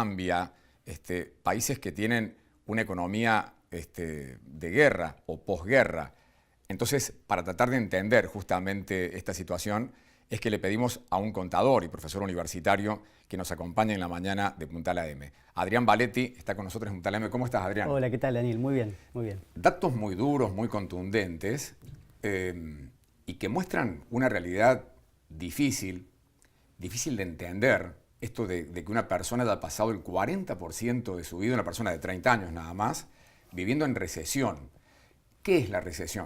Zambia, países que tienen una economía de guerra o posguerra. Entonces, para tratar de entender justamente esta situación, es que le pedimos a un contador y profesor universitario que nos acompañe en la mañana de Puntal AM. Adrián Valetti está con nosotros en Puntal AM. ¿Cómo estás, Adrián? Hola, ¿qué tal, Daniel? Muy bien, muy bien. Datos muy duros, muy contundentes, y que muestran una realidad difícil de entender. Esto de que una persona haya pasado el 40% de su vida, una persona de 30 años nada más, viviendo en recesión. ¿Qué es la recesión?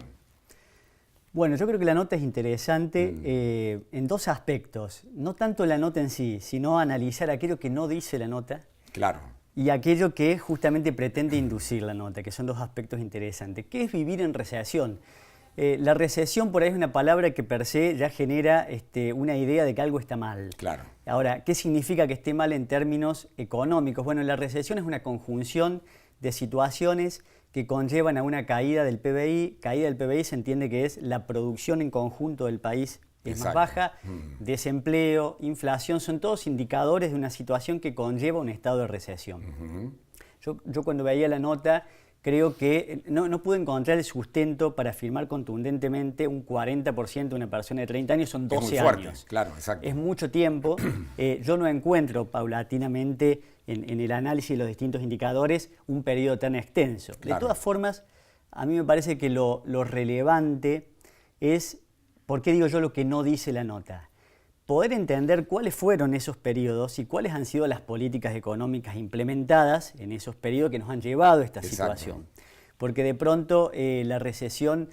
Bueno, yo creo que la nota es interesante en dos aspectos. No tanto la nota en sí, sino analizar aquello que no dice la nota. Claro. Y aquello que justamente pretende inducir la nota, que son dos aspectos interesantes. ¿Qué es vivir en recesión? La recesión por ahí es una palabra que per se ya genera una idea de que algo está mal. Claro. Ahora, ¿qué significa que esté mal en términos económicos? Bueno, la recesión es una conjunción de situaciones que conllevan a una caída del PBI. Caída del PBI se entiende que es la producción en conjunto del país es más baja, desempleo, inflación, son todos indicadores de una situación que conlleva un estado de recesión. Yo cuando veía la nota creo que no pude encontrar el sustento para afirmar contundentemente un 40% de una persona de 30 años, son 12 es muy fuerte, años. claro, exacto. Es mucho tiempo. Yo no encuentro paulatinamente en el análisis de los distintos indicadores un periodo tan extenso. Claro. De todas formas, a mí me parece que lo relevante es, ¿por qué digo yo lo que no dice la nota? Poder entender cuáles fueron esos periodos y cuáles han sido las políticas económicas implementadas en esos periodos que nos han llevado a esta situación. Porque de pronto la recesión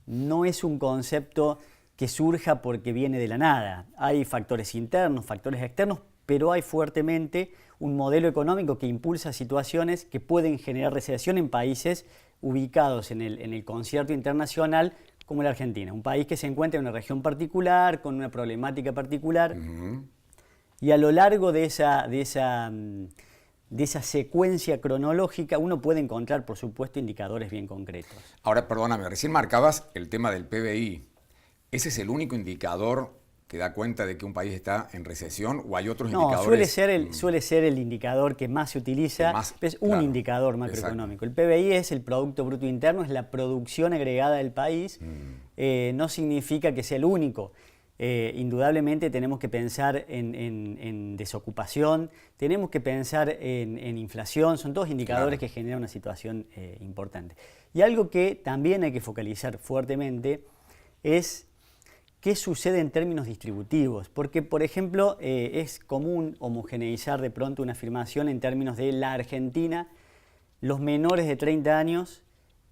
no es un concepto que surja porque viene de la nada. Hay factores internos, factores externos, pero hay fuertemente un modelo económico que impulsa situaciones que pueden generar recesión en países ubicados en el concierto internacional como la Argentina, un país que se encuentra en una región particular, con una problemática particular, y a lo largo de esa secuencia cronológica uno puede encontrar, por supuesto, indicadores bien concretos. Ahora, perdóname, recién marcabas el tema del PBI. ¿Ese es el único indicador que da cuenta de que un país está en recesión o hay otros indicadores? No, suele ser el indicador que más se utiliza, es un indicador macroeconómico. El PBI es el Producto Bruto Interno, es la producción agregada del país, no significa que sea el único. Indudablemente tenemos que pensar en desocupación, tenemos que pensar en inflación, son todos indicadores que generan una situación importante. Y algo que también hay que focalizar fuertemente es qué sucede en términos distributivos, porque por ejemplo es común homogeneizar de pronto una afirmación en términos de la Argentina, los menores de 30 años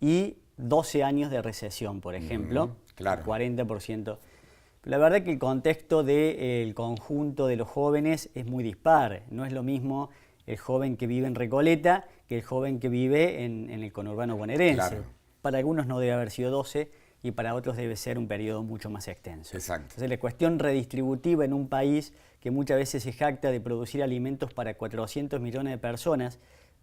y 12 años de recesión, por ejemplo, 40%. La verdad que el contexto del conjunto de los jóvenes es muy dispar. No es lo mismo el joven que vive en Recoleta que el joven que vive en el conurbano bonaerense. Para algunos no debe haber sido 12 y para otros debe ser un periodo mucho más extenso. Entonces la cuestión redistributiva en un país que muchas veces se jacta de producir alimentos para 400 millones de personas,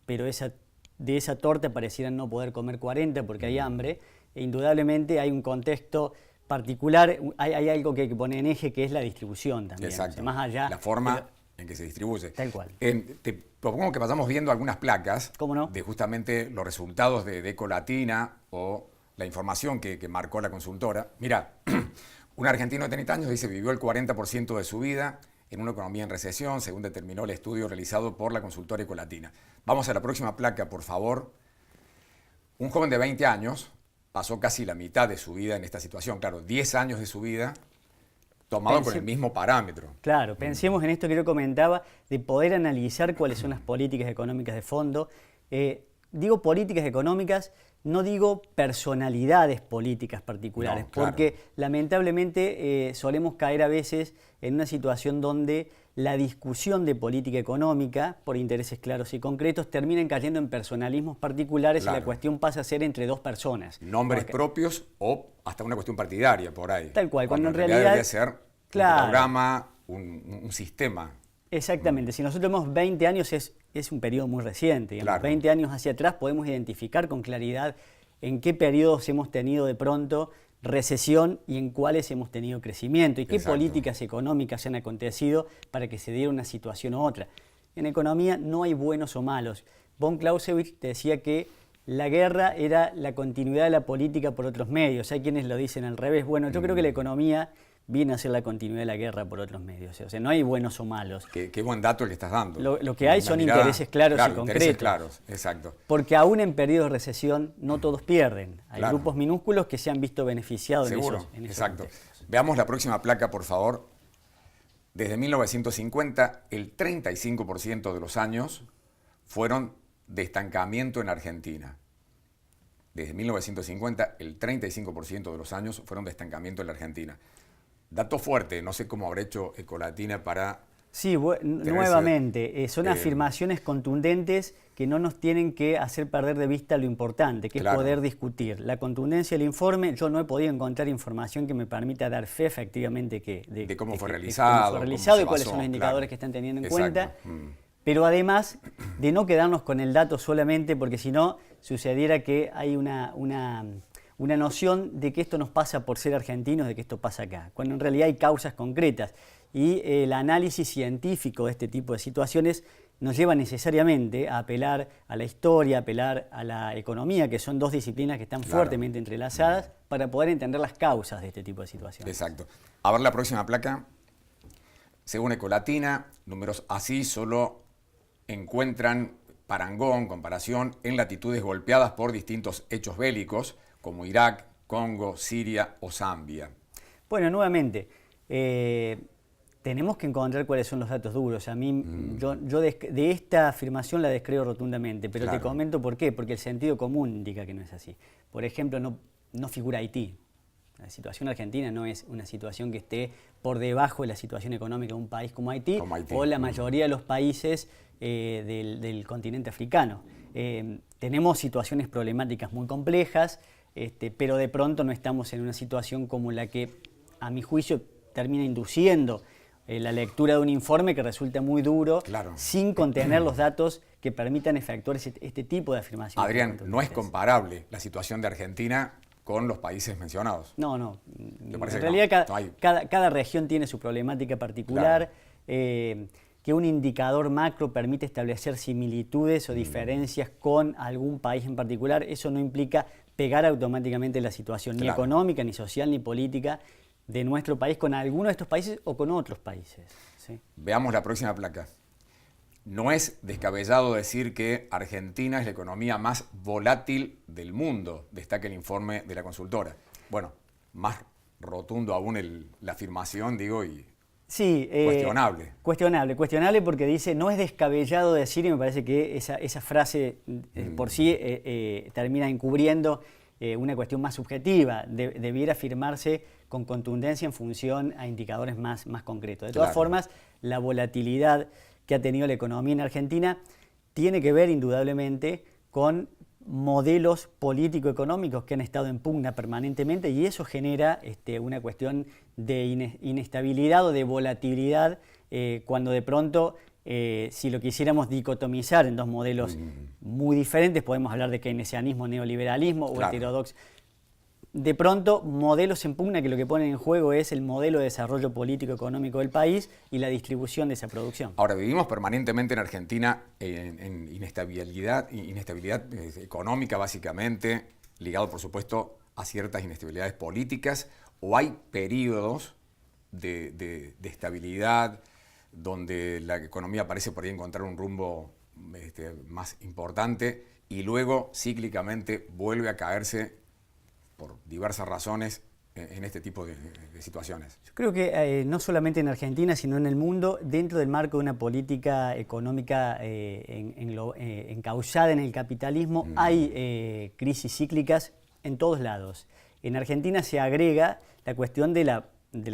pero de esa torta parecieran no poder comer 40 porque hay hambre, e indudablemente hay un contexto particular, hay algo que hay que poner en eje, que es la distribución también. Exacto. O sea, más allá la forma en que se distribuye. Tal cual. Te propongo que vayamos viendo algunas placas. ¿Cómo no? De justamente los resultados de Ecolatina o la información que marcó la consultora. Mira, un argentino de 30 años dice vivió el 40% de su vida en una economía en recesión, según determinó el estudio realizado por la consultora Ecolatina. Vamos a la próxima placa, por favor. Un joven de 20 años pasó casi la mitad de su vida en esta situación. Claro, 10 años de su vida tomado con el mismo parámetro. Claro, pensemos en esto que yo comentaba, de poder analizar cuáles son las políticas económicas de fondo. Digo políticas económicas, no digo personalidades políticas particulares, porque lamentablemente solemos caer a veces en una situación donde la discusión de política económica, por intereses claros y concretos, terminan cayendo en personalismos particulares y la cuestión pasa a ser entre dos personas. Nombres propios o hasta una cuestión partidaria por ahí. Tal cual, cuando en realidad debería ser un programa, un sistema. Exactamente, si nosotros tenemos 20 años es un periodo muy reciente, digamos. 20 años hacia atrás podemos identificar con claridad en qué periodos hemos tenido de pronto recesión y en cuáles hemos tenido crecimiento y qué políticas económicas han acontecido para que se diera una situación u otra. En economía no hay buenos o malos. Von Clausewitz decía que la guerra era la continuidad de la política por otros medios. Hay quienes lo dicen al revés. Bueno, yo creo que la economía viene a ser la continuidad de la guerra por otros medios. O sea, no hay buenos o malos. Qué buen dato el que estás dando. Lo que hay son intereses claros y concretos. Intereses claros, exacto. Porque aún en periodos de recesión no todos pierden. Hay grupos minúsculos que se han visto beneficiados en esos exacto. contextos. Veamos la próxima placa, por favor. Desde 1950, el 35% de los años fueron de estancamiento en Argentina. Desde 1950, el 35% de los años fueron de estancamiento en la Argentina. Dato fuerte, no sé cómo habrá hecho Ecolatina para... Sí, nuevamente, son afirmaciones contundentes que no nos tienen que hacer perder de vista lo importante, que es poder discutir. La contundencia del informe, yo no he podido encontrar información que me permita dar fe efectivamente de cómo fue realizado, y cuáles son los indicadores que están teniendo en cuenta. Pero además de no quedarnos con el dato solamente, porque si no sucediera que hay una noción de que esto nos pasa por ser argentinos, de que esto pasa acá, cuando en realidad hay causas concretas. Y el análisis científico de este tipo de situaciones nos lleva necesariamente a apelar a la historia, a apelar a la economía, que son dos disciplinas que están fuertemente entrelazadas, para poder entender las causas de este tipo de situaciones. Exacto. A ver la próxima placa. Según Ecolatina, números así solo encuentran parangón, comparación, en latitudes golpeadas por distintos hechos bélicos, como Irak, Congo, Siria o Zambia. Bueno, nuevamente, tenemos que encontrar cuáles son los datos duros. A mí, yo de esta afirmación la descreo rotundamente, pero te comento por qué, porque el sentido común indica que no es así. Por ejemplo, no figura Haití. La situación argentina no es una situación que esté por debajo de la situación económica de un país como Haití, o la mayoría de los países del continente africano. Tenemos situaciones problemáticas muy complejas, pero de pronto no estamos en una situación como la que, a mi juicio, termina induciendo la lectura de un informe que resulta muy duro, sin contener los datos que permitan efectuar este tipo de afirmaciones. Adrián, no es comparable la situación de Argentina con los países mencionados. No. En realidad cada región tiene su problemática particular. Que un indicador macro permite establecer similitudes o diferencias con algún país en particular, eso no implica pegar automáticamente la situación ni económica, ni social, ni política de nuestro país con alguno de estos países o con otros países. ¿Sí? Veamos la próxima placa. No es descabellado decir que Argentina es la economía más volátil del mundo, destaca el informe de la consultora. Bueno, más rotundo aún la afirmación, digo, y sí, cuestionable porque dice, no es descabellado decir, y me parece que esa frase por sí termina encubriendo una cuestión más subjetiva, debiera afirmarse con contundencia en función a indicadores más concretos. De todas formas, la volatilidad que ha tenido la economía en Argentina tiene que ver indudablemente con modelos político-económicos que han estado en pugna permanentemente, y eso genera una cuestión de inestabilidad o de volatilidad cuando de pronto, si lo quisiéramos dicotomizar en dos modelos muy diferentes, podemos hablar de keynesianismo, neoliberalismo o heterodoxo. De pronto, modelos en pugna que lo que ponen en juego es el modelo de desarrollo político-económico del país y la distribución de esa producción. Ahora, vivimos permanentemente en Argentina en inestabilidad económica, básicamente, ligado, por supuesto, a ciertas inestabilidades políticas, o hay periodos de estabilidad donde la economía parece por ahí encontrar un rumbo más importante y luego cíclicamente vuelve a caerse por diversas razones en este tipo de situaciones. Yo creo que no solamente en Argentina, sino en el mundo, dentro del marco de una política económica encauzada en el capitalismo, hay crisis cíclicas en todos lados. En Argentina se agrega la cuestión de la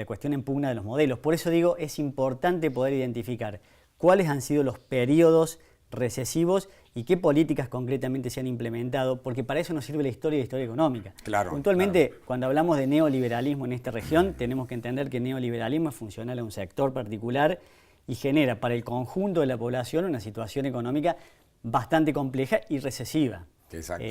cuestión en pugna de los modelos. Por eso digo, es importante poder identificar cuáles han sido los periodos recesivos y qué políticas concretamente se han implementado, porque para eso nos sirve la historia económica. Puntualmente, cuando hablamos de neoliberalismo en esta región, tenemos que entender que el neoliberalismo es funcional a un sector particular y genera para el conjunto de la población una situación económica bastante compleja y recesiva. Exacto.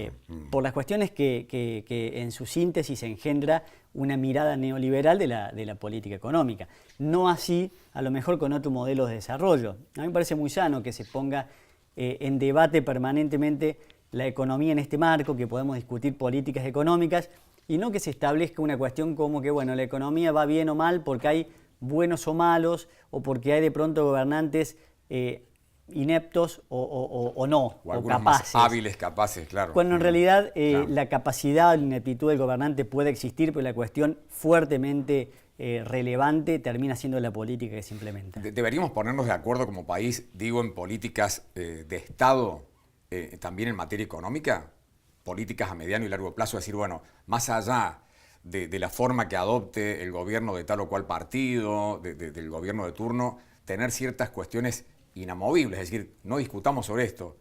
Por las cuestiones que en su síntesis engendra una mirada neoliberal de la política económica. No así, a lo mejor, con otro modelo de desarrollo. A mí me parece muy sano que se ponga en debate permanentemente la economía en este marco, que podemos discutir políticas económicas, y no que se establezca una cuestión como que, bueno, la economía va bien o mal porque hay buenos o malos, o porque hay de pronto gobernantes ineptos o no, o capaces. Más hábiles, capaces, claro. Cuando en realidad la capacidad o la ineptitud del gobernante puede existir, pero la cuestión fuertemente relevante termina siendo la política que se implementa. ¿Deberíamos ponernos de acuerdo como país, digo, en políticas de Estado, también en materia económica? Políticas a mediano y largo plazo, decir, bueno, más allá de la forma que adopte el gobierno de tal o cual partido, del gobierno de turno, tener ciertas cuestiones inamovibles, es decir, no discutamos sobre esto.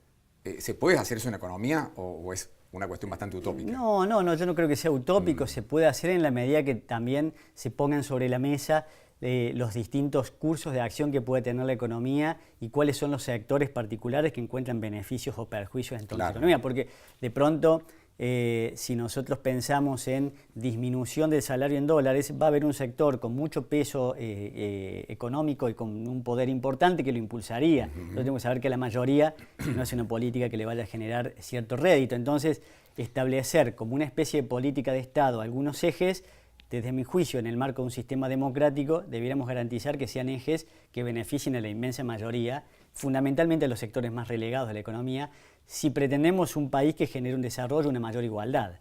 ¿Se puede hacer eso en economía o es una cuestión bastante utópica? No, yo no creo que sea utópico. Se puede hacer en la medida que también se pongan sobre la mesa los distintos cursos de acción que puede tener la economía y cuáles son los sectores particulares que encuentran beneficios o perjuicios en toda la economía. Porque de pronto, si nosotros pensamos en disminución del salario en dólares, va a haber un sector con mucho peso económico y con un poder importante que lo impulsaría. Entonces tenemos que saber que la mayoría no es una política que le vaya a generar cierto rédito. Entonces, establecer como una especie de política de Estado algunos ejes, desde mi juicio, en el marco de un sistema democrático, debiéramos garantizar que sean ejes que beneficien a la inmensa mayoría, fundamentalmente a los sectores más relegados de la economía, si pretendemos un país que genere un desarrollo, una mayor igualdad.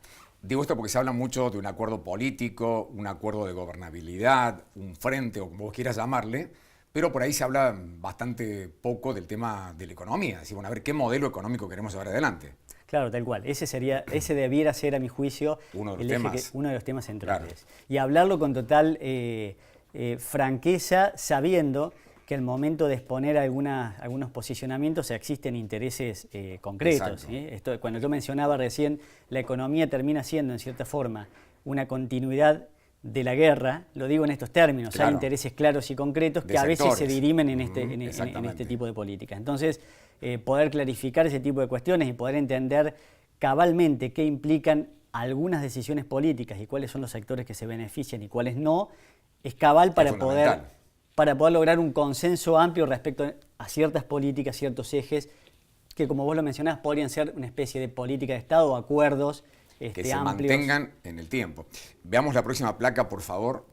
Digo esto porque se habla mucho de un acuerdo político, un acuerdo de gobernabilidad, un frente o como vos quieras llamarle, pero por ahí se habla bastante poco del tema de la economía. Es decir, bueno, a ver, ¿qué modelo económico queremos llevar adelante? Claro, tal cual. Ese debiera ser, a mi juicio, uno de los temas centrales. Claro. Y hablarlo con total franqueza, sabiendo que al momento de exponer algunos posicionamientos existen intereses concretos. Cuando yo mencionaba recién, la economía termina siendo, en cierta forma, una continuidad de la guerra, lo digo en estos términos, claro. Hay intereses claros y concretos que a veces se dirimen en este tipo de políticas. Entonces, poder clarificar ese tipo de cuestiones y poder entender cabalmente qué implican algunas decisiones políticas y cuáles son los sectores que se benefician y cuáles no, es cabal para poder lograr un consenso amplio respecto a ciertas políticas, ciertos ejes, que como vos lo mencionás, podrían ser una especie de política de Estado o acuerdos que se mantengan en el tiempo. Veamos la próxima placa, por favor.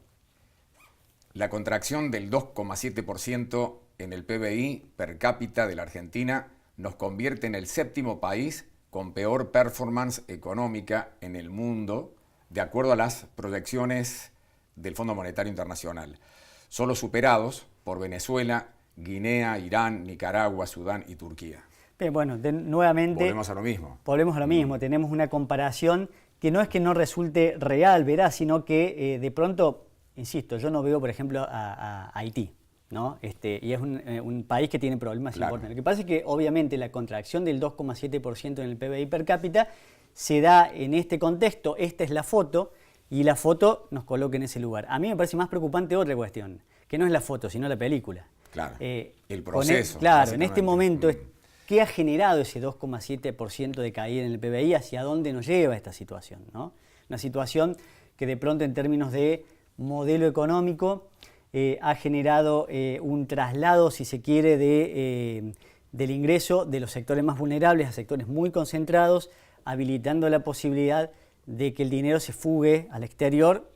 La contracción del 2,7% en el PBI per cápita de la Argentina nos convierte en el 7º país con peor performance económica en el mundo, de acuerdo a las proyecciones del Fondo Monetario Internacional. Solo superados por Venezuela, Guinea, Irán, Nicaragua, Sudán y Turquía. Bueno, nuevamente... Volvemos a lo mismo. Volvemos a lo mismo. Tenemos una comparación que no resulte real, veraz, sino que de pronto, insisto, yo no veo, por ejemplo, a Haití, ¿no? Y es un país que tiene problemas importantes. Lo que pasa es que, obviamente, la contracción del 2,7% en el PBI per cápita se da en este contexto. Esta es la foto, y la foto nos coloca en ese lugar. A mí me parece más preocupante otra cuestión, que no es la foto, sino la película. Claro, el proceso. En este momento... ¿Qué ha generado ese 2,7% de caída en el PBI? ¿Hacia dónde nos lleva esta situación, ¿no? Una situación que de pronto en términos de modelo económico ha generado un traslado, si se quiere, del ingreso de los sectores más vulnerables a sectores muy concentrados, habilitando la posibilidad de que el dinero se fugue al exterior,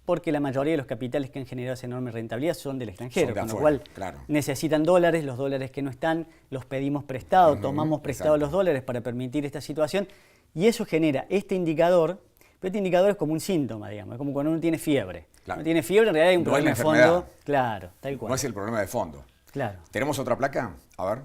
porque la mayoría de los capitales que han generado esa enorme rentabilidad son del extranjero, con lo cual necesitan dólares, los dólares que no están los pedimos prestados, tomamos prestados los dólares para permitir esta situación, y eso genera este indicador, pero este indicador es como un síntoma, digamos, es como cuando uno tiene fiebre. Claro. Uno tiene fiebre, en realidad hay un problema de fondo. Claro, tal cual. No es el problema de fondo. Claro. ¿Tenemos otra placa? A ver.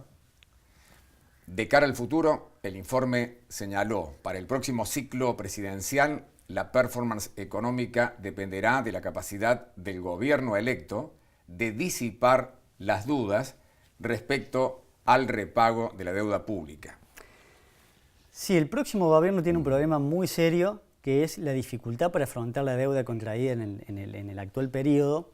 De cara al futuro, el informe señaló, para el próximo ciclo presidencial, la performance económica dependerá de la capacidad del gobierno electo de disipar las dudas respecto al repago de la deuda pública. Sí, el próximo gobierno tiene un problema muy serio, que es la dificultad para afrontar la deuda contraída en el actual periodo,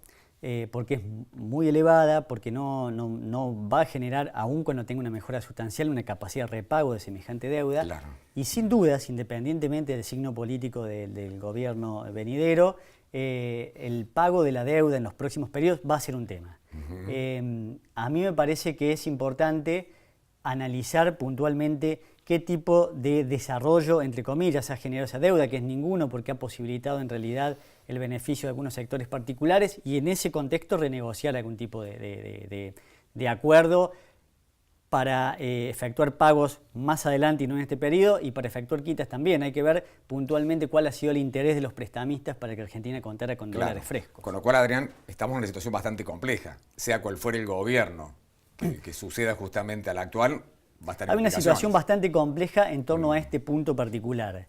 porque es muy elevada, porque no va a generar, aun cuando tenga una mejora sustancial, una capacidad de repago de semejante deuda. Claro. Y sin dudas, independientemente del signo político del gobierno venidero, el pago de la deuda en los próximos periodos va a ser un tema. A mí me parece que es importante analizar puntualmente qué tipo de desarrollo, entre comillas, ha generado esa deuda, que es ninguno, porque ha posibilitado en realidad el beneficio de algunos sectores particulares, y en ese contexto renegociar algún tipo de acuerdo para efectuar pagos más adelante y no en este periodo, y para efectuar quitas también. Hay que ver puntualmente cuál ha sido el interés de los prestamistas para que Argentina contara con dólares frescos. Con lo cual, Adrián, estamos en una situación bastante compleja. Sea cual fuere el gobierno que suceda justamente al actual, va a estar en Hay una situación bastante compleja en torno a este punto particular.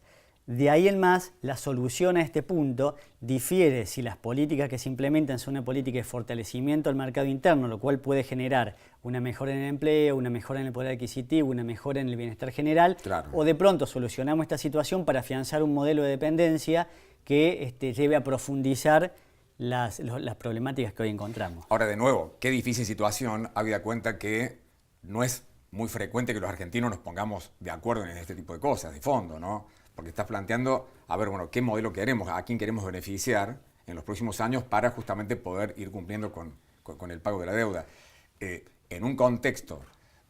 De ahí en más, la solución a este punto difiere si las políticas que se implementan son una política de fortalecimiento del mercado interno, lo cual puede generar una mejora en el empleo, una mejora en el poder adquisitivo, una mejora en el bienestar general, claro, o de pronto solucionamos esta situación para afianzar un modelo de dependencia que lleve a profundizar las problemáticas que hoy encontramos. Ahora, de nuevo, qué difícil situación, habida cuenta que no es muy frecuente que los argentinos nos pongamos de acuerdo en este tipo de cosas, de fondo, ¿no? Porque estás planteando, a ver, bueno, qué modelo queremos, a quién queremos beneficiar en los próximos años para justamente poder ir cumpliendo con el pago de la deuda. En un contexto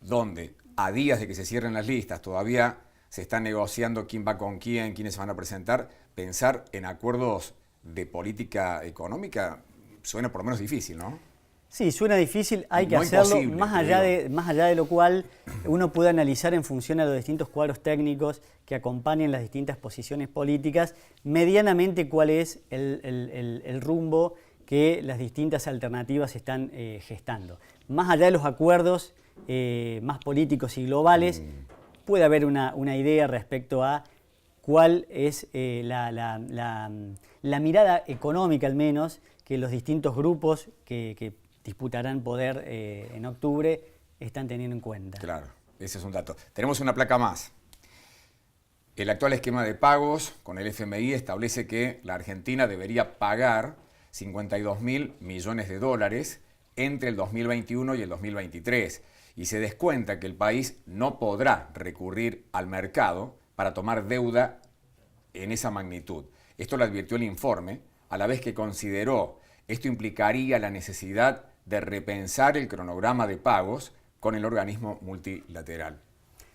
donde a días de que se cierren las listas todavía se está negociando quién va con quién, quiénes se van a presentar, pensar en acuerdos de política económica suena por lo menos difícil, ¿no? Sí, suena difícil, hay que No hacerlo, imposible, más allá de lo cual uno puede analizar en función a los distintos cuadros técnicos que acompañan las distintas posiciones políticas, medianamente cuál es el rumbo que las distintas alternativas están gestando. Más allá de los acuerdos más políticos y globales, puede haber una idea respecto a cuál es la mirada económica, al menos, que los distintos grupos que disputarán poder en octubre están teniendo en cuenta. Claro, ese es un dato. Tenemos una placa más. El actual esquema de pagos con el FMI establece que la Argentina debería pagar 52.000 millones de dólares entre el 2021 y el 2023. Y se descuenta que el país no podrá recurrir al mercado para tomar deuda en esa magnitud. Esto lo advirtió el informe, a la vez que consideró esto implicaría la necesidad de repensar el cronograma de pagos con el organismo multilateral.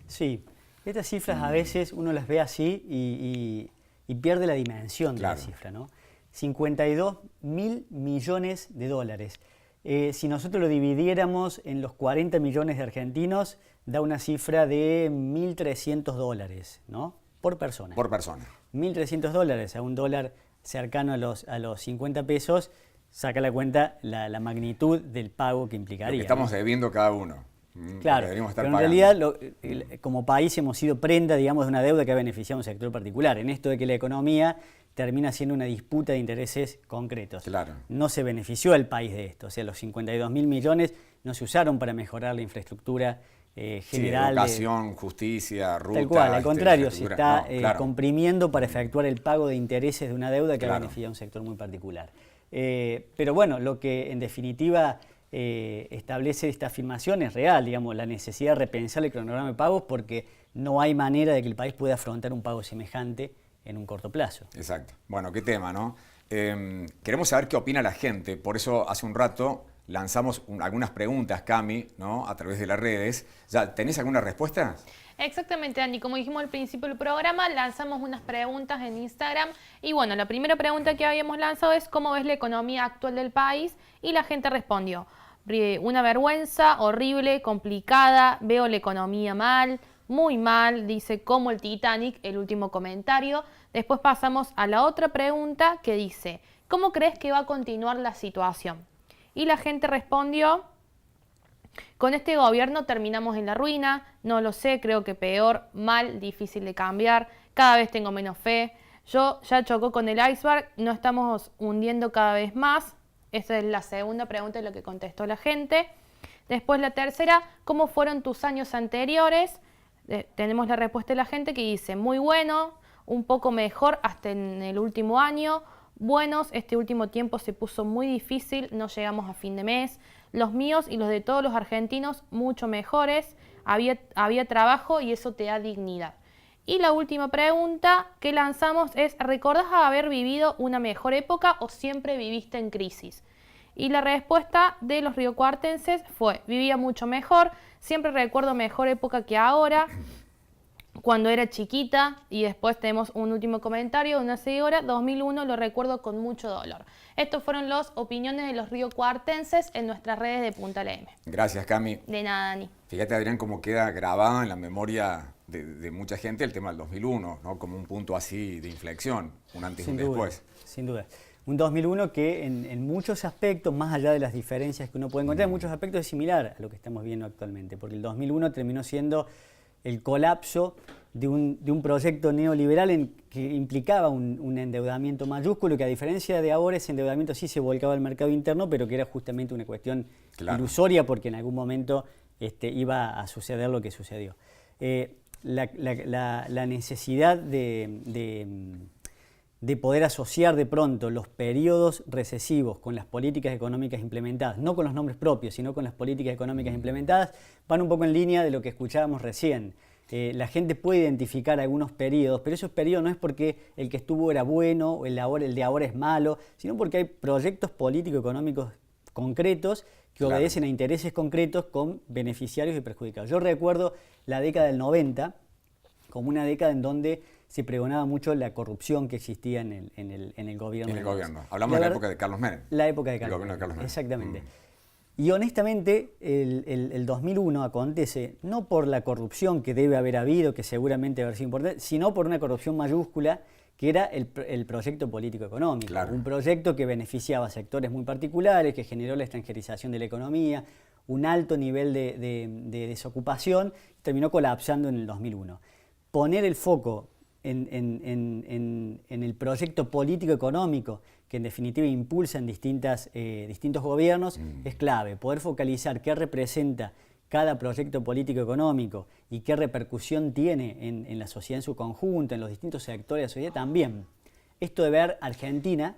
Sí, estas cifras a veces uno las ve así y pierde la dimensión de la cifra, ¿no? 52.000 millones de dólares. Si nosotros lo dividiéramos en los 40 millones de argentinos, da una cifra de 1.300 dólares, ¿no? Por persona. Por persona. 1.300 dólares, a un dólar cercano a los 50 pesos, saca la cuenta la magnitud del pago que implicaría. Lo que estamos debiendo cada uno. Claro, pero en realidad como país hemos sido prenda, digamos, de una deuda que ha beneficiado a un sector particular. En esto de que la economía termina siendo una disputa de intereses concretos. Claro. No se benefició al país de esto. O sea, los 52.000 millones no se usaron para mejorar la infraestructura general. Sí, educación, justicia, ruta. Tal cual, al contrario, se está comprimiendo para efectuar el pago de intereses de una deuda que ha beneficiado a un sector muy particular. Pero bueno, lo que en definitiva establece esta afirmación es real, digamos, la necesidad de repensar el cronograma de pagos, porque no hay manera de que el país pueda afrontar un pago semejante en un corto plazo. Exacto. Bueno, qué tema, ¿no? Queremos saber qué opina la gente, por eso hace un rato lanzamos algunas preguntas, Cami, ¿no? A través de las redes. ¿Ya tenés alguna respuesta? Exactamente, Andy. Como dijimos al principio del programa, lanzamos unas preguntas en Instagram. Y bueno, la primera pregunta que habíamos lanzado es ¿cómo ves la economía actual del país? Y la gente respondió: una vergüenza, horrible, complicada, veo la economía mal, muy mal, dice como el Titanic, el último comentario. Después pasamos a la otra pregunta que dice: ¿cómo crees que va a continuar la situación? Y la gente respondió: con este gobierno terminamos en la ruina, no lo sé, creo que peor, mal, difícil de cambiar, cada vez tengo menos fe, yo ya chocó con el iceberg, no estamos hundiendo cada vez más. Esa es la segunda pregunta de lo que contestó la gente. Después la tercera: ¿cómo fueron tus años anteriores? Tenemos la respuesta de la gente que dice: muy bueno, un poco mejor hasta en el último año, buenos. Este último tiempo se puso muy difícil, no llegamos a fin de mes. Los míos y los de todos los argentinos mucho mejores. Había trabajo y eso te da dignidad. Y la última pregunta que lanzamos es, ¿recordás haber vivido una mejor época o siempre viviste en crisis? Y la respuesta de los riocuartenses fue, vivía mucho mejor, siempre recuerdo mejor época que ahora, cuando era chiquita. Y después tenemos un último comentario de una seguidora, 2001 lo recuerdo con mucho dolor. Estas fueron las opiniones de los riocuartenses en nuestras redes de Punta LM. Gracias, Cami. De nada, Dani. Fíjate, Adrián, cómo queda grabado en la memoria de mucha gente el tema del 2001, ¿no? Como un punto así de inflexión, un antes y un después. Sin duda. Un 2001 que en muchos aspectos, más allá de las diferencias que uno puede encontrar, en muchos aspectos es similar a lo que estamos viendo actualmente, porque el 2001 terminó siendo el colapso de un proyecto neoliberal que implicaba un endeudamiento mayúsculo, que a diferencia de ahora ese endeudamiento sí se volcaba al mercado interno, pero que era justamente una cuestión ilusoria, porque en algún momento iba a suceder lo que sucedió. La necesidad de poder asociar de pronto los periodos recesivos con las políticas económicas implementadas, no con los nombres propios, sino con las políticas económicas implementadas, van un poco en línea de lo que escuchábamos recién. La gente puede identificar algunos periodos, pero esos periodos no es porque el que estuvo era bueno o el de ahora es malo, sino porque hay proyectos político-económicos concretos que obedecen a intereses concretos con beneficiarios y perjudicados. Yo recuerdo la década del 90 como una década en donde se pregonaba mucho la corrupción que existía en el gobierno. En el gobierno. Hablamos de la época de Carlos Menem. La época de Carlos Menem. Exactamente. Y honestamente, el 2001 acontece no por la corrupción que debe haber habido, que seguramente debe haber sido importante, sino por una corrupción mayúscula que era el proyecto político-económico. Claro. Un proyecto que beneficiaba a sectores muy particulares, que generó la extranjerización de la economía, un alto nivel de desocupación, terminó colapsando en el 2001. Poner el foco en el proyecto político-económico que en definitiva impulsa en distintos gobiernos es clave. Poder focalizar qué representa cada proyecto político-económico y qué repercusión tiene en la sociedad en su conjunto, en los distintos sectores de la sociedad también. Esto de ver Argentina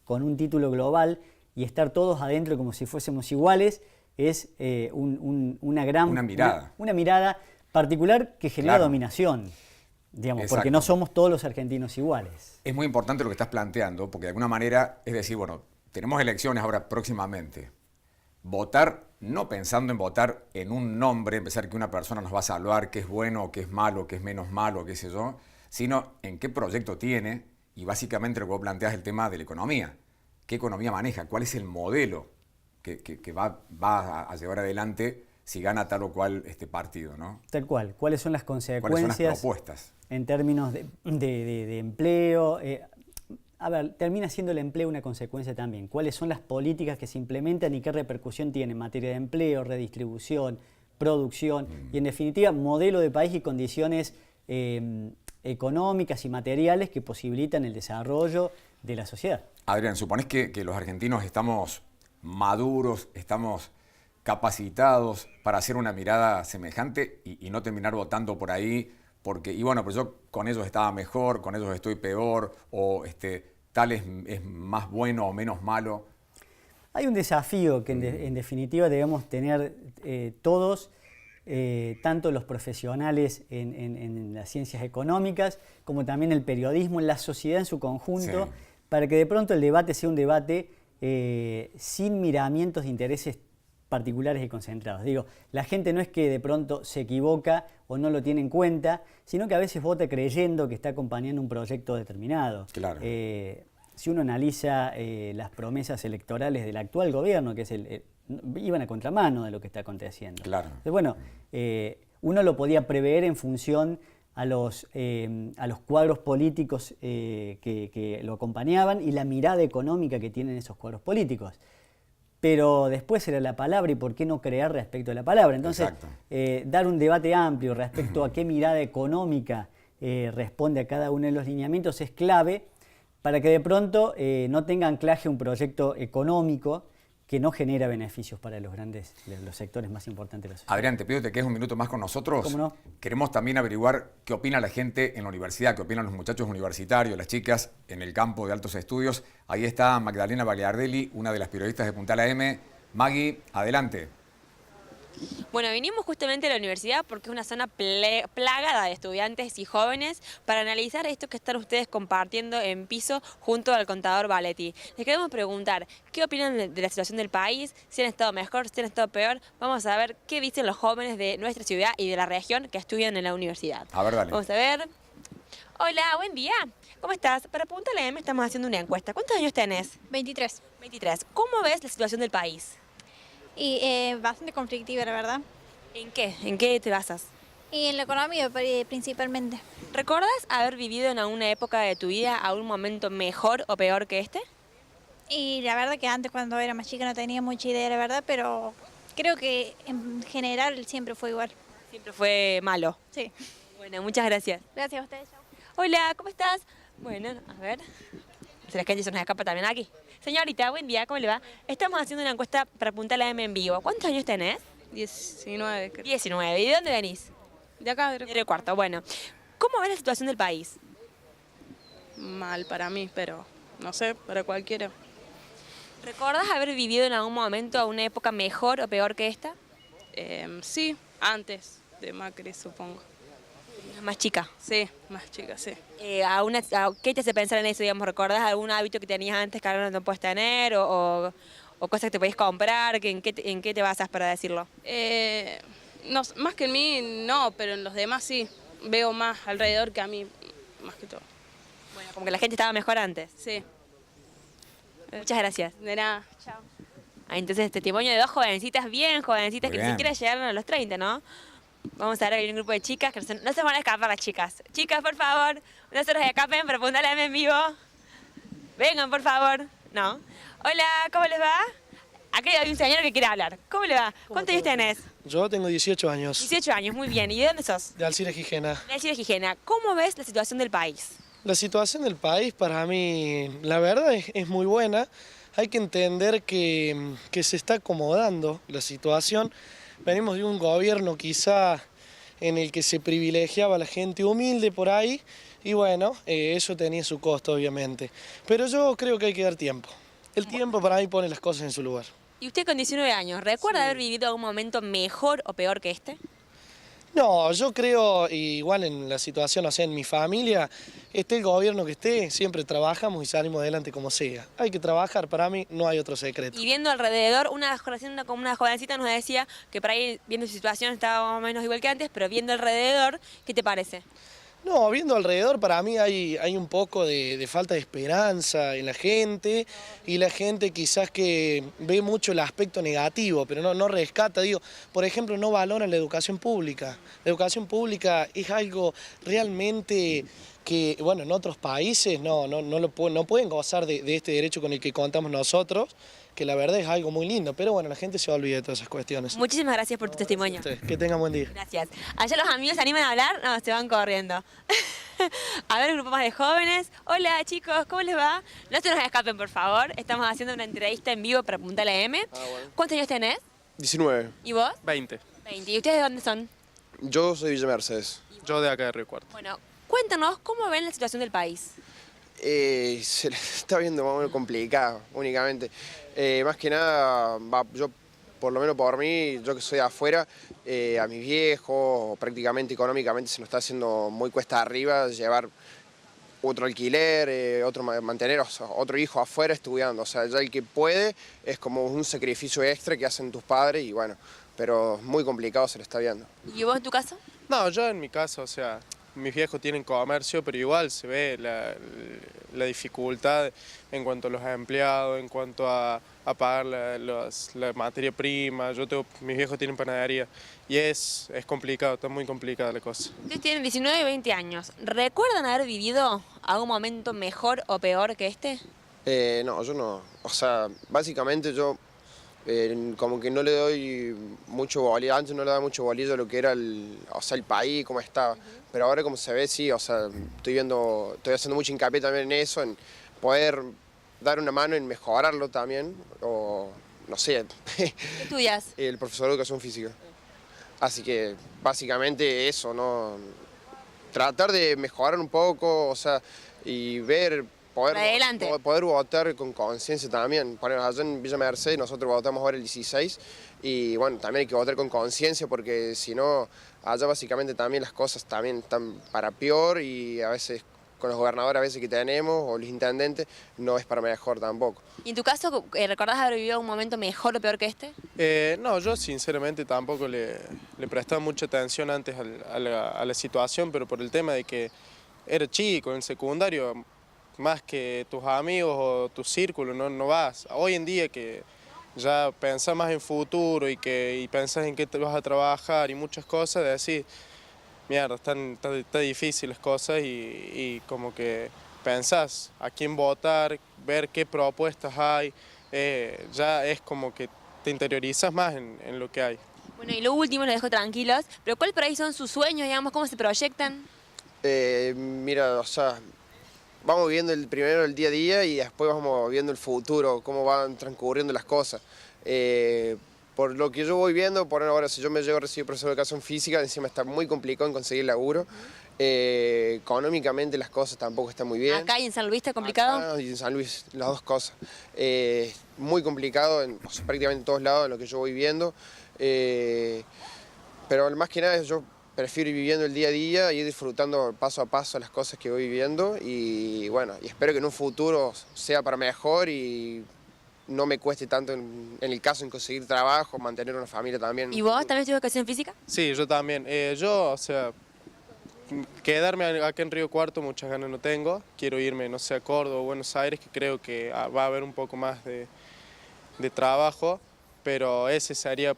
con un título global y estar todos adentro como si fuésemos iguales es una mirada particular que genera dominación. Digamos, porque no somos todos los argentinos iguales. Es muy importante lo que estás planteando, porque de alguna manera, es decir, bueno, tenemos elecciones ahora próximamente. Votar, no pensando en votar en un nombre, pensar que una persona nos va a salvar, qué es bueno, qué es malo, qué es menos malo, qué sé yo, sino en qué proyecto tiene, y básicamente lo que vos planteás es el tema de la economía. ¿Qué economía maneja? ¿Cuál es el modelo que va a llevar adelante si gana tal o cual partido, ¿no? Tal cual. ¿Cuáles son las consecuencias? ¿Cuáles son las propuestas? En términos de empleo. Termina siendo el empleo una consecuencia también. ¿Cuáles son las políticas que se implementan y qué repercusión tiene en materia de empleo, redistribución, producción y en definitiva modelo de país y condiciones económicas y materiales que posibilitan el desarrollo de la sociedad? Adrián, ¿suponés que los argentinos estamos maduros, estamos capacitados para hacer una mirada semejante y no terminar votando por ahí porque, y bueno, pues yo con ellos estaba mejor, con ellos estoy peor, o tal es más bueno o menos malo? Hay un desafío que en definitiva debemos tener todos, tanto los profesionales en las ciencias económicas, como también el periodismo, en la sociedad en su conjunto, para que de pronto el debate sea un debate sin miramientos de intereses particulares y concentrados. Digo, la gente no es que de pronto se equivoca o no lo tiene en cuenta, sino que a veces vota creyendo que está acompañando un proyecto determinado. Claro. Si uno analiza las promesas electorales del actual gobierno, que iban a contramano de lo que está aconteciendo. Claro. Entonces, bueno, uno lo podía prever en función a los cuadros políticos que lo acompañaban y la mirada económica que tienen esos cuadros políticos. Pero después era la palabra y por qué no crear respecto a la palabra. Entonces, dar un debate amplio respecto a qué mirada económica responde a cada uno de los lineamientos es clave para que de pronto no tenga anclaje un proyecto económico que no genera beneficios para los sectores más importantes de la sociedad. Adrián, te pido que te quedes un minuto más con nosotros. ¿Cómo no? Queremos también averiguar qué opina la gente en la universidad, qué opinan los muchachos universitarios, las chicas en el campo de altos estudios. Ahí está Magdalena Bagliardelli, una de las periodistas de Punta La M. Maggie, adelante. Bueno, vinimos justamente a la universidad porque es una zona plagada de estudiantes y jóvenes para analizar esto que están ustedes compartiendo en piso junto al contador Valetti. Les queremos preguntar, ¿qué opinan de la situación del país? ¿Si han estado mejor, si han estado peor? Vamos a ver qué dicen los jóvenes de nuestra ciudad y de la región que estudian en la universidad. A ver, dale. Vamos a ver. Hola, buen día. ¿Cómo estás? Para Punta La M estamos haciendo una encuesta. ¿Cuántos años tenés? 23. 23. ¿Cómo ves la situación del país? Y bastante conflictiva, la verdad. ¿En qué? ¿En qué te basas? Y en la economía principalmente. ¿Recuerdas haber vivido en alguna época de tu vida algún momento mejor o peor que este? Y la verdad que antes cuando era más chica no tenía mucha idea, la verdad, pero creo que en general siempre fue igual. Siempre fue malo. Sí. Bueno, muchas gracias. Gracias a ustedes. Chao. Hola, ¿cómo estás? Bueno, a ver. Se la gente se nos escapa también aquí. Señorita, buen día, ¿cómo le va? Estamos haciendo una encuesta para Punta La M en vivo. ¿Cuántos años tenés? 19. 19. ¿Y de dónde venís? De acá, De Río Cuarto. Bueno, ¿cómo ves la situación del país? mal para mí, pero no sé, para cualquiera. ¿Recordás haber vivido en algún momento una época mejor o peor que esta? Sí, antes de Macri, supongo. Más chica. Sí, más chica, sí. ¿Qué te hace pensar en eso, digamos? ¿Recordás algún hábito que tenías antes que ahora no puedes tener? ¿O cosas que te podías comprar? ¿En qué te basas para decirlo? No, más que en mí, no, pero en los demás sí. Veo más alrededor que a mí, más que todo. Bueno, como que la gente estaba mejor antes. Sí. Muchas gracias. De nada. Chao. Entonces, testimonio de dos jovencitas, bien jovencitas, Muy que bien. ni siquiera llegaron a los 30, ¿no? Vamos a ver, hay un grupo de chicas que no se van a escapar las chicas. Chicas, por favor, no se nos escapen para Punta La M en vivo. Vengan, por favor. No. Hola, ¿cómo les va? Aquí hay un señor que quiere hablar. ¿Cómo le va? ¿Cuántos años tenés? Yo tengo 18 años, 18 años, muy bien. ¿Y de dónde sos? de Alcira Gijena. De Alcira Gijena. ¿Cómo ves la situación del país? La situación del país para mí, la verdad, es muy buena. Hay que entender que se está acomodando la situación. Venimos de un gobierno quizá en el que se privilegiaba a la gente humilde por ahí y bueno, eso tenía su costo obviamente. Pero yo creo que hay que dar tiempo. El tiempo para mí pone las cosas en su lugar. Y usted con 19 años, ¿recuerda haber vivido algún momento mejor o peor que este? No, yo creo, igual en la situación, o sea, en mi familia, esté el gobierno que esté, siempre trabajamos y salimos adelante como sea. Hay que trabajar, para mí no hay otro secreto. Y viendo alrededor, una jovencita nos decía que por ahí, viendo su situación, estaba más o menos igual que antes, pero viendo alrededor, ¿qué te parece? No, viendo alrededor, para mí hay un poco de falta de esperanza en la gente y la gente quizás que ve mucho el aspecto negativo, pero no rescata, digo, por ejemplo, no valora la educación pública. La educación pública es algo realmente que, bueno, en otros países no pueden gozar de este derecho con el que contamos nosotros, que la verdad es algo muy lindo, pero bueno, la gente se olvida de todas esas cuestiones. Muchísimas gracias por tu testimonio. Que tengan buen día. Gracias. ¿Allá los amigos se animan a hablar? No, se van corriendo. A ver, un grupo más de jóvenes. Hola, chicos, ¿cómo les va? No se nos escapen, por favor. Estamos haciendo una entrevista en vivo para Punta La M. Bueno. ¿Cuántos años tenés? 19. ¿Y vos? 20. 20. ¿Y ustedes de dónde son? Yo soy Villa Mercedes. Yo de acá de Río Cuarto. Bueno, cuéntanos cómo ven la situación del país. Se la está viendo más o menos complicado, únicamente. Más que nada, yo, por lo menos por mí, yo que soy de afuera, a mis viejos, prácticamente económicamente se nos está haciendo muy cuesta arriba llevar otro alquiler, mantener otro hijo afuera estudiando. O sea, ya el que puede es como un sacrificio extra que hacen tus padres y bueno, pero muy complicado se lo está viendo. ¿Y vos en tu caso? No, yo en mi caso, o sea, mis viejos tienen comercio, pero igual se ve la dificultad en cuanto a los empleados, en cuanto a pagar la materia prima. Mis viejos tienen panadería y es complicado, está muy complicada la cosa. Ustedes tienen 19 y 20 años. ¿Recuerdan haber vivido algún momento mejor o peor que este? No, yo no. O sea, básicamente yo como que no le doy mucho bolillo, antes no le daba mucho bolillo a lo que era el país, cómo estaba. Pero ahora como se ve, sí, o sea, estoy haciendo mucho hincapié también en eso, en poder dar una mano en mejorarlo también, o no sé. ¿Qué estudias? El profesor de educación física. Así que básicamente eso, ¿no? Tratar de mejorar un poco, o sea, y ver, poder votar con conciencia también. Por ejemplo, allá en Villa Mercedes nosotros votamos ahora el 16 y bueno, también hay que votar con conciencia porque si no, allá básicamente también las cosas también están para peor y a veces con los gobernadores a veces que tenemos o los intendentes no es para mejor tampoco. ¿Y en tu caso, recordás haber vivido un momento mejor o peor que este? No, yo sinceramente tampoco le prestaba mucha atención antes a la situación, pero por el tema de que era chico, en el secundario, más que tus amigos o tu círculo, no vas. Hoy en día que ya pensás más en futuro y pensás en qué te vas a trabajar y muchas cosas, de decir, mierda, están difíciles cosas y como que pensás a quién votar, ver qué propuestas hay, ya es como que te interiorizas más en lo que hay. Bueno, y lo último, los dejo tranquilos, pero ¿cuál por ahí son sus sueños, digamos, cómo se proyectan? Mira, o sea, vamos viendo primero el día a día y después vamos viendo el futuro, cómo van transcurriendo las cosas. Por lo que yo voy viendo, por ahora, si yo me llego a recibir profesor de educación física, encima está muy complicado en conseguir laburo. Económicamente las cosas tampoco están muy bien. ¿Acá y en San Luis está complicado? Acá y en San Luis, las dos cosas. Muy complicado o sea, prácticamente en todos lados, en lo que yo voy viendo. Pero más que nada yo prefiero ir viviendo el día a día y ir disfrutando paso a paso las cosas que voy viviendo. Y bueno, y espero que en un futuro sea para mejor y no me cueste tanto en el caso en conseguir trabajo, mantener una familia también. ¿Y vos también estudias educación física? Sí, yo también. O sea, quedarme acá en Río Cuarto muchas ganas no tengo. Quiero irme, no sé, a Córdoba o Buenos Aires, que creo que va a haber un poco más de trabajo, pero ese sería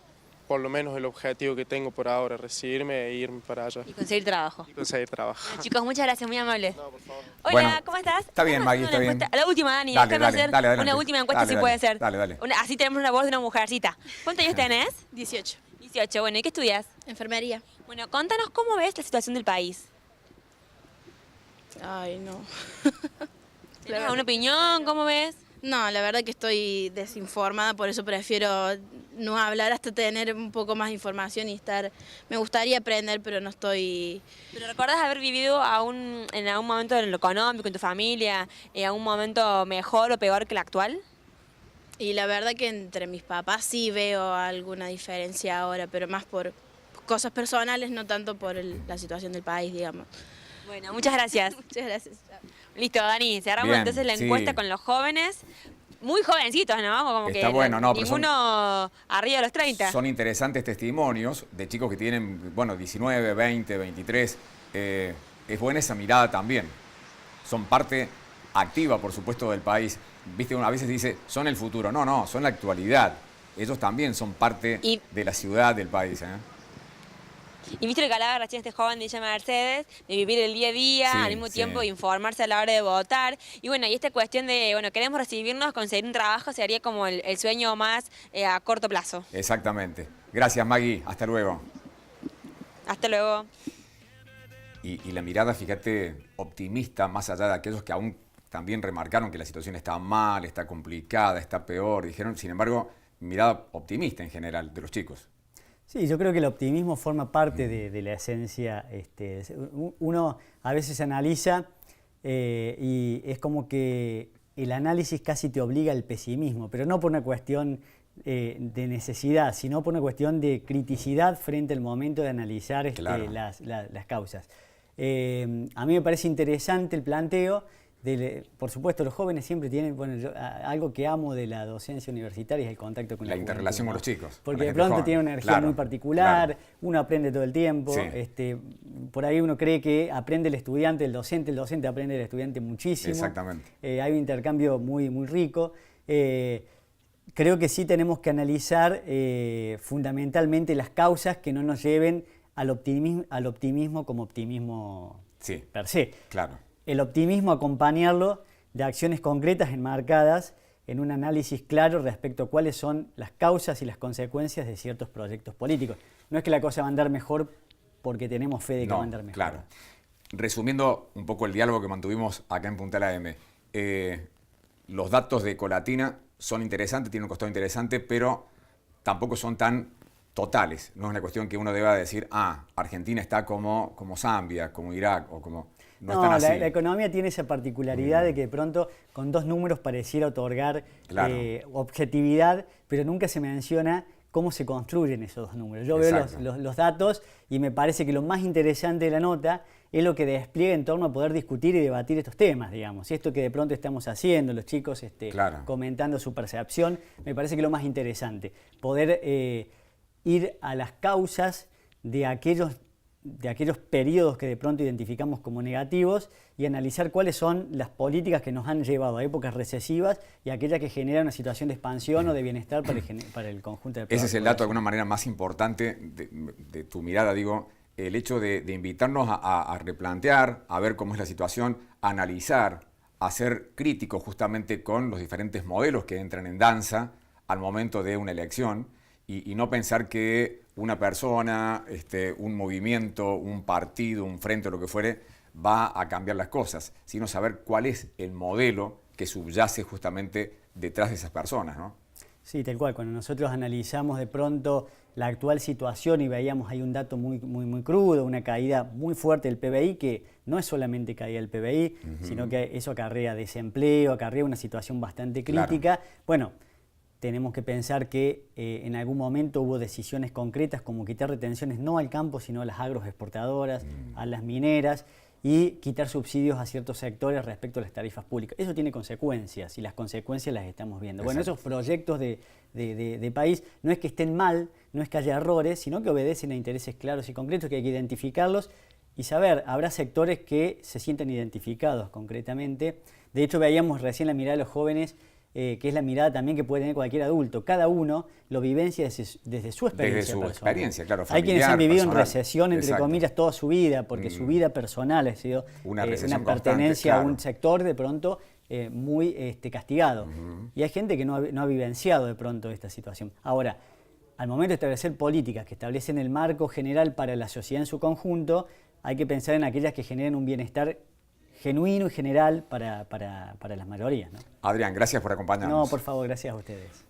por lo menos el objetivo que tengo por ahora, recibirme e irme para allá. Y conseguir trabajo. Y conseguir trabajo. Bueno, chicos, muchas gracias, muy amables. No, por favor. Hola, Bueno, ¿cómo estás? Está bien, Maggie, está bien. La última, Dani, Dale, déjame hacer dale, una última encuesta dale, si dale, puede ser. Dale. Así tenemos una voz de una mujercita. ¿Cuántos años tenés? 18. 18, bueno, ¿y qué estudias? Enfermería. Bueno, contanos cómo ves la situación del país. Ay, no. ¿Tienes alguna opinión? ¿Cómo ves? No, la verdad que estoy desinformada, por eso prefiero no hablar hasta tener un poco más de información y estar... Me gustaría aprender, pero no estoy... ¿Pero recordás haber vivido en algún momento en lo económico, en tu familia, en algún momento mejor o peor que el actual? Y la verdad que entre mis papás sí veo alguna diferencia ahora, pero más por cosas personales, no tanto por la situación del país, digamos. Bueno, muchas gracias. Muchas gracias. Listo, Dani, cerramos Bien, entonces la encuesta sí. con los jóvenes. Muy jovencitos, ¿no? Como Está que bueno, no, pero ninguno arriba de los 30. Son interesantes testimonios de chicos que tienen, bueno, 19, 20, 23. Es buena esa mirada también. Son parte activa, por supuesto, del país. Viste, uno a veces dice, son el futuro. No, son la actualidad. Ellos también son parte de la ciudad, del país, ¿eh? Y viste lo que hablaba recién este joven de Villa Mercedes, de vivir el día a día, Sí, al mismo tiempo sí. informarse a la hora de votar. Y bueno, y esta cuestión de, bueno, queremos recibirnos, conseguir un trabajo, sería como el sueño más a corto plazo. Exactamente. Gracias, Maggie. Hasta luego. Hasta luego. Y la mirada, fíjate, optimista, más allá de aquellos que aún también remarcaron que la situación está mal, está complicada, está peor. Dijeron, sin embargo, mirada optimista en general de los chicos. Sí, yo creo que el optimismo forma parte de la esencia. Uno a veces analiza y es como que el análisis casi te obliga al pesimismo, pero no por una cuestión de necesidad, sino por una cuestión de criticidad frente al momento de analizar Claro. las causas. A mí me parece interesante el planteo. Por supuesto, los jóvenes siempre tienen, algo que amo de la docencia universitaria es el contacto con la interrelación juventud, con los chicos. Porque con la de gente pronto joven. tiene una energía Claro, muy particular, claro. uno aprende todo el tiempo. Sí. Por ahí uno cree que aprende el docente aprende del estudiante muchísimo. Exactamente. Hay un intercambio muy, muy rico. Creo que sí tenemos que analizar fundamentalmente las causas que no nos lleven al optimismo como optimismo Sí, per se. claro. El optimismo acompañarlo de acciones concretas enmarcadas en un análisis claro respecto a cuáles son las causas y las consecuencias de ciertos proyectos políticos. No es que la cosa va a andar mejor porque tenemos fe de que va a andar mejor. Claro. Resumiendo un poco el diálogo que mantuvimos acá en Punta La M, los datos de Ecolatina son interesantes, tienen un costado interesante, pero tampoco son tan totales. No es una cuestión que uno deba decir, Argentina está como Zambia, como Irak, o como... No, están así. La economía tiene esa particularidad de que de pronto con 2 números pareciera otorgar objetividad, pero nunca se menciona cómo se construyen esos 2 números. Yo veo los datos y me parece que lo más interesante de la nota es lo que despliega en torno a poder discutir y debatir estos temas, digamos. Y esto que de pronto estamos haciendo, los chicos comentando su percepción, me parece que es lo más interesante. Poder ir a las causas de aquellos periodos que de pronto identificamos como negativos y analizar cuáles son las políticas que nos han llevado a épocas recesivas y aquellas que generan una situación de expansión o de bienestar para el conjunto de... Ese es el dato de alguna manera más importante de tu mirada, digo, el hecho de invitarnos a replantear, a ver cómo es la situación, a analizar, a ser críticos justamente con los diferentes modelos que entran en danza al momento de una elección y no pensar que una persona, un movimiento, un partido, un frente o lo que fuere, va a cambiar las cosas, sino saber cuál es el modelo que subyace justamente detrás de esas personas, ¿no? Sí, tal cual. Cuando nosotros analizamos de pronto la actual situación y veíamos ahí un dato muy crudo, una caída muy fuerte del PBI, que no es solamente caída del PBI, sino que eso acarrea desempleo, acarrea una situación bastante crítica. Bueno, tenemos que pensar que en algún momento hubo decisiones concretas como quitar retenciones no al campo, sino a las agroexportadoras, a las mineras, y quitar subsidios a ciertos sectores respecto a las tarifas públicas. Eso tiene consecuencias y las consecuencias las estamos viendo. Bueno, esos proyectos de país no es que estén mal, no es que haya errores, sino que obedecen a intereses claros y concretos que hay que identificarlos y saber, habrá sectores que se sienten identificados concretamente. De hecho, veíamos recién la mirada de los jóvenes, que es la mirada también que puede tener cualquier adulto. Cada uno lo vivencia desde su experiencia. Desde su experiencia, claro, familiar, hay quienes han vivido personal, en recesión, entre comillas, toda su vida, porque su vida personal ha sido una pertenencia a un sector de pronto muy castigado. Y hay gente que no ha vivenciado de pronto esta situación. Ahora, al momento de establecer políticas que establecen el marco general para la sociedad en su conjunto, hay que pensar en aquellas que generen un bienestar genuino y general para las mayorías, ¿no? Adrián, gracias por acompañarnos. No, por favor, gracias a ustedes.